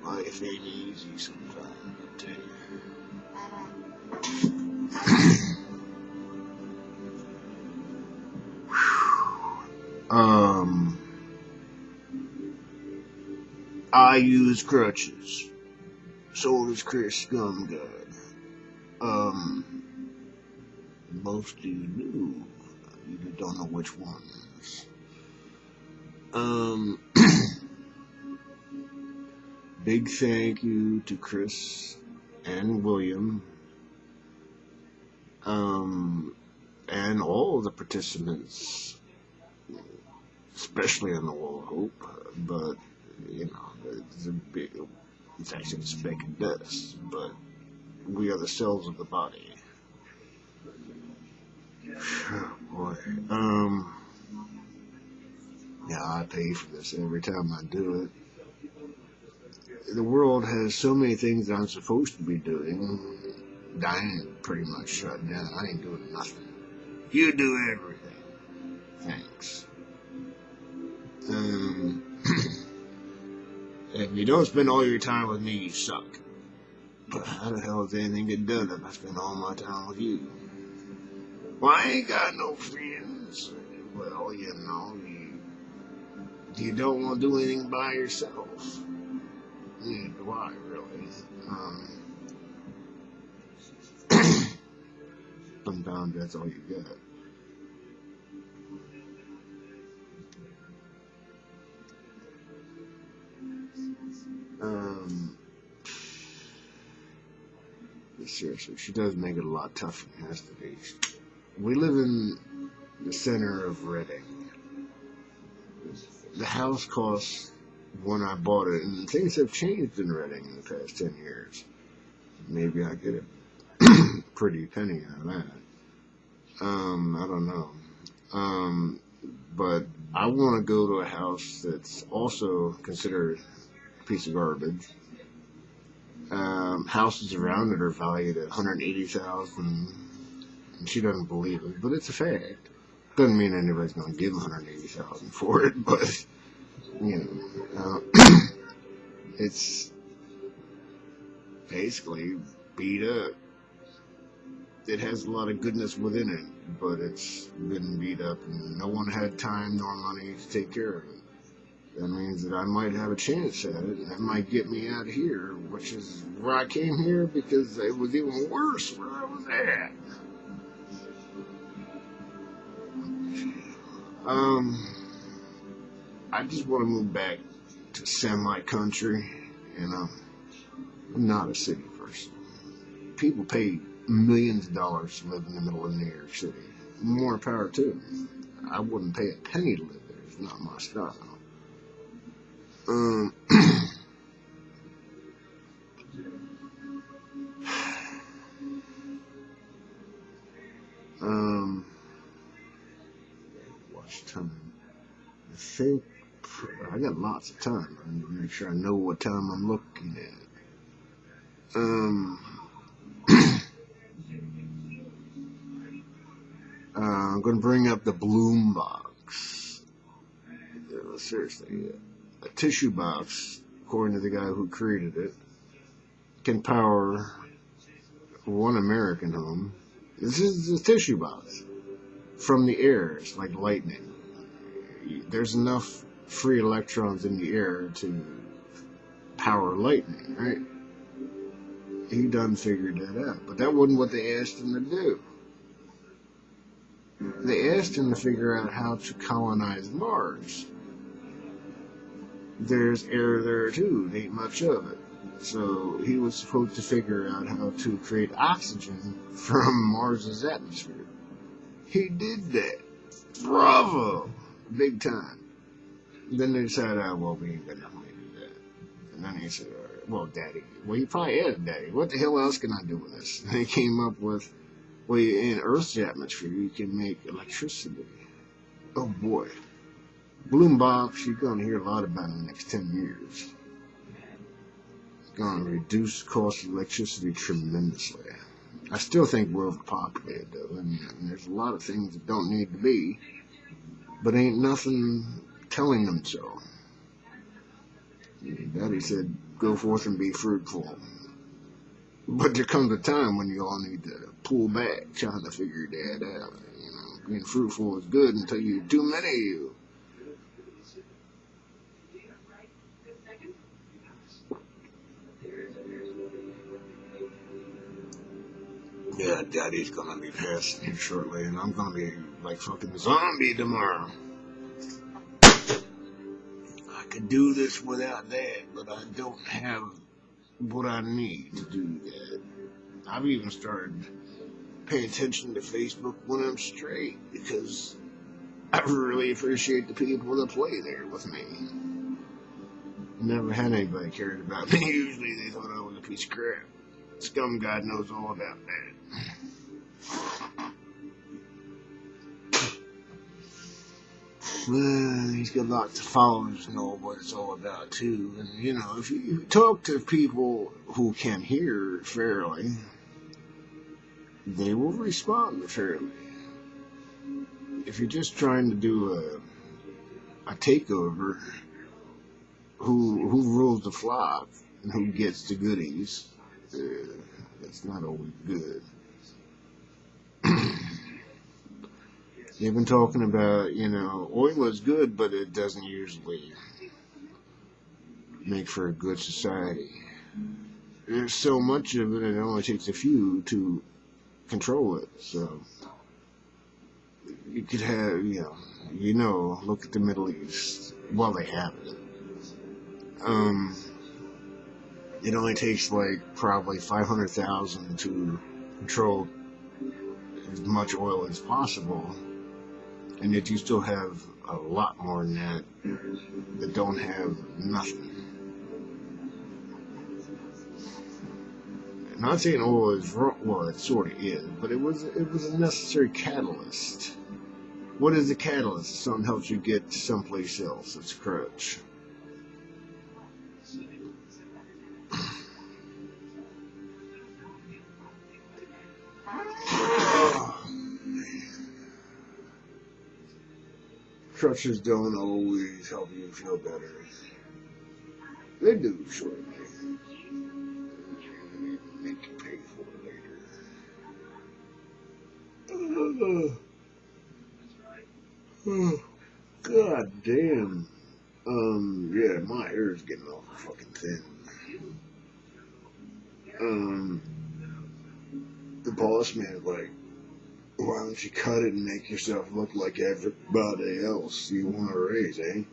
Life ain't easy sometimes, I tell you. I use crutches. So does Chris Skum God. Most of you do. You just don't know which ones. Big thank you to Chris and William, and all the participants, especially on the Wall of Hope, but, you know, it's actually a speck of dust, but we are the cells of the body. Oh, boy. Yeah, I pay for this every time I do it. The world has so many things that I'm supposed to be doing. I ain't pretty much shut down. I ain't doing nothing. You do everything. Thanks. If you don't spend all your time with me, you suck. But how the hell does anything get done if I spend all my time with you? Well, I ain't got no friends. Well, you know, you don't want to do anything by yourself. Neither do I, really. Sometimes that's all you got. Seriously, she does make it a lot tougher than it has to be. We live in the center of Reading. The house cost when I bought it, and things have changed in Reading in the past 10 years. Maybe I get a pretty penny out of that. I don't know. But I want to go to a house that's also considered a piece of garbage. Houses around it are valued at $180,000, and she doesn't believe it, but it's a fact. Doesn't mean anybody's going to give $180,000 for it, but you know, it's basically beat up. It has a lot of goodness within it, but it's been beat up, and no one had time nor money to take care of it. That means that I might have a chance at it, and that might get me out of here, which is where I came here, because it was even worse where I was at. I just want to move back to semi-country, and I'm not a city person. People pay millions of dollars to live in the middle of New York City. More power to them. I wouldn't pay a penny to live there. It's not my style. Watch time. I think I got lots of time. I need to make sure I know what time I'm looking at. I'm going to bring up the Bloom box. Seriously, a tissue box, according to the guy who created it, can power one American home. This is a tissue box from the air. It's like lightning. There's enough free electrons in the air to power lightning, right? He done figured that out. But that wasn't what they asked him to do. They asked him to figure out how to colonize Mars. There's air there too, there ain't much of it. So he was supposed to figure out how to create oxygen from Mars's atmosphere. He did that. Bravo! Big time. Then they decided, well, we ain't got enough money to do that. And then he said, all right, well, Daddy. Well, he probably asked Daddy, what the hell else can I do with this? And they came up with, well, in Earth's atmosphere, you can make electricity. Oh, boy. Bloom box, you're going to hear a lot about in the next 10 years. It's going to reduce the cost of electricity tremendously. I still think we're overpopulated, though, and there's a lot of things that don't need to be. but ain't nothing telling them so. Daddy said, go forth and be fruitful. But there comes a time when you all need to pull back, trying to figure that out. You know, being fruitful is good until you're too many of you. Yeah, Daddy's gonna be passing here shortly, and I'm gonna be like fucking zombie tomorrow. I could do this without that, but I don't have what I need to do that. I've even started paying attention to Facebook when I'm straight, because I really appreciate the people that play there with me. Never had anybody cared about me. Usually they thought I was a piece of crap. Skum God knows all about that. He's got lots of followers know what it's all about too. And you know, if you talk to people who can hear fairly, they will respond fairly. If you're just trying to do a takeover, who rules the flock and who gets the goodies, that's not always good. They've been talking about, you know, oil is good, but it doesn't usually make for a good society. There's so much of it, it only takes a few to control it. So you could have, look at the Middle East. Well, they have it. It only takes like probably 500,000 to control as much oil as possible. And yet you still have a lot more than that don't have nothing. I'm not saying oil is wrong. Well, it sort of is, but it was a necessary catalyst. What is the catalyst? Something helps you get someplace else. It's a crutch. Crutches don't always help you feel better. They do, shortly. Make you pay for it later. God damn. Yeah, my hair is getting all fucking thin. The boss man's like, why don't you cut it and make yourself look like everybody else? You want a raise, eh?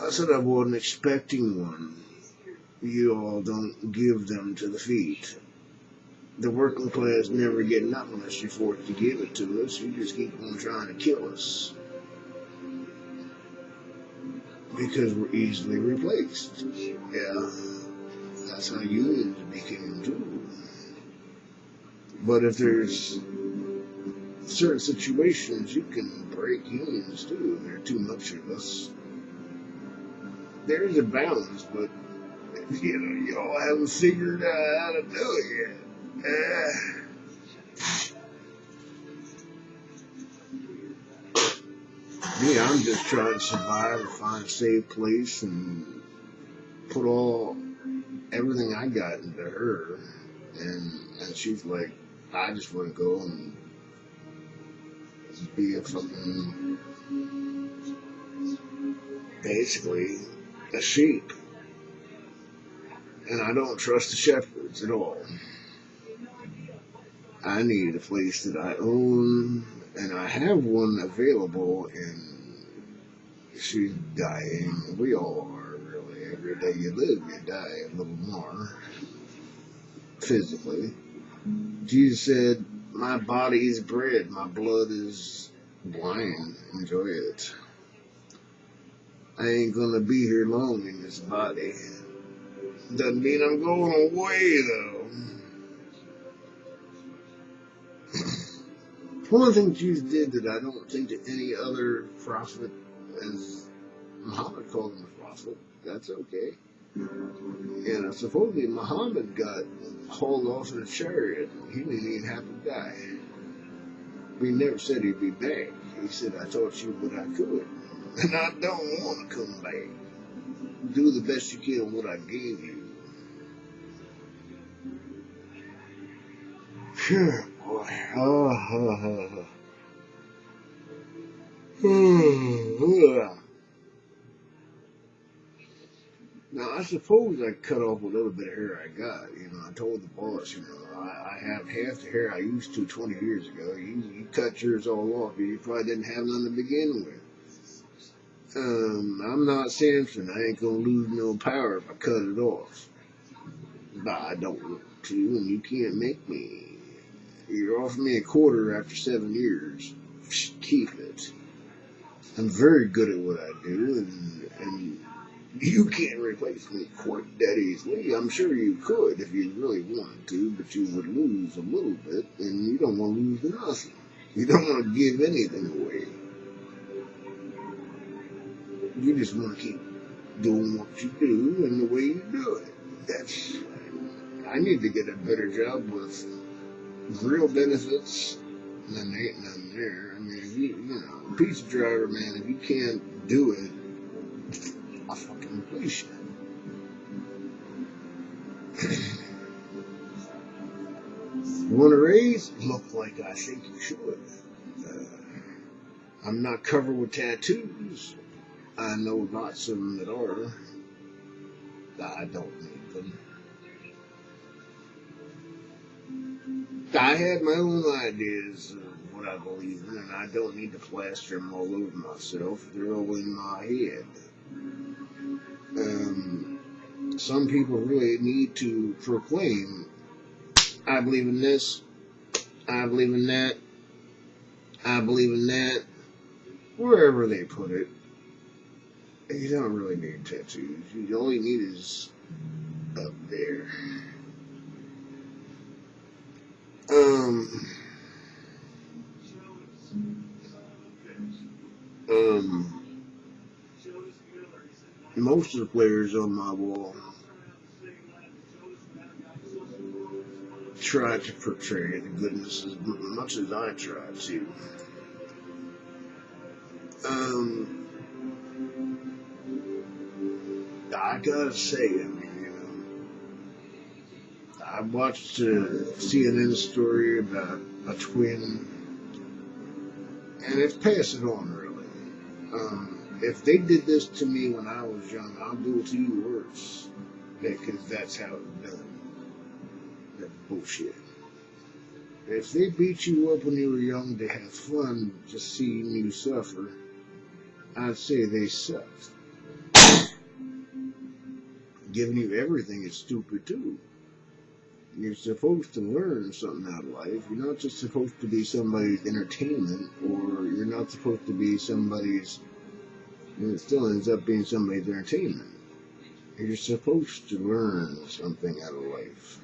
I said I wasn't expecting one. You all don't give them to the feet. The working class never get nothing unless you're forced to give it to us. You just keep on trying to kill us. Because we're easily replaced. Yeah, that's how unions became too. But if there's certain situations, you can break unions too. There are too much of us. There's a balance, but y'all haven't figured out how to do it yet. Yeah, I'm just trying to survive and find a safe place and put everything I got into her. And she's like, I just want to go and be a fucking, basically, a sheep. And I don't trust the shepherds at all. I need a place that I own, and I have one available, and she's dying. We all are, really. Every day you live, you die a little more, physically. Jesus said, my body is bread, my blood is wine. Enjoy it. I ain't gonna be here long in this body. Doesn't mean I'm going away, though. One of the things Jesus did that I don't think that any other prophet, as Muhammad called him a prophet, that's okay. Supposedly Muhammad got hauled off in a chariot. He didn't even have to die. He never said he'd be back. He said, I taught you what I could. And I don't want to come back. Do the best you can with what I gave you. Phew, boy. Now, I suppose I cut off a little bit of hair I got. You know, I told the boss, you know, I have half the hair I used to 20 years ago. You cut yours all off. You probably didn't have none to begin with. I'm not Samson. I ain't gonna lose no power if I cut it off. But I don't want to, and you can't make me. You're offering me a quarter after 7 years. Keep it. I'm very good at what I do, and you can't replace me quite that easily. I'm sure you could if you really wanted to, but you would lose a little bit, and you don't want to lose nothing. You don't want to give anything away. You just want to keep doing what you do and the way you do it. I need to get a better job with real benefits, and there ain't none there. I mean, if you know, pizza driver, man, if you can't do it, I'll fucking replace you. You want a raise? Look like I think you should. I'm not covered with tattoos. I know lots of them that are. I don't need them. I have my own ideas of what I believe in, and I don't need to plaster them all over myself. They're all in my head. Some people really need to proclaim, I believe in this, I believe in that, I believe in that, wherever they put it. You don't really need tattoos. You all you need is up there. Most of the players on my wall try to portray the goodness as much as I try to. I gotta say, I mean, you know, I watched a CNN story about a twin, and it's passing on, really. If they did this to me when I was young, I'll do it to you worse, because that's how it's done. That's bullshit. If they beat you up when you were young to have fun, just seeing you suffer, I'd say they sucked. Giving you everything is stupid too. You're supposed to learn something out of life. You're not just supposed to be somebody's entertainment, or you're not supposed to be somebody's, and it still ends up being somebody's entertainment. You're supposed to learn something out of life.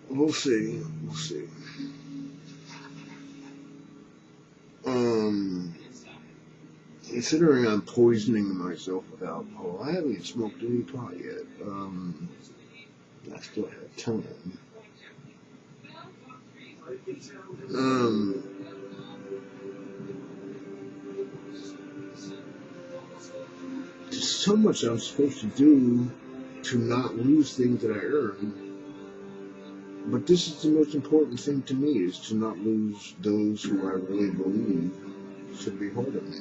We'll see. Considering I'm poisoning myself with alcohol, I haven't even smoked any pot yet. I still have time. There's so much I'm supposed to do to not lose things that I earn. But this is the most important thing to me, is to not lose those who I really believe should be holding me.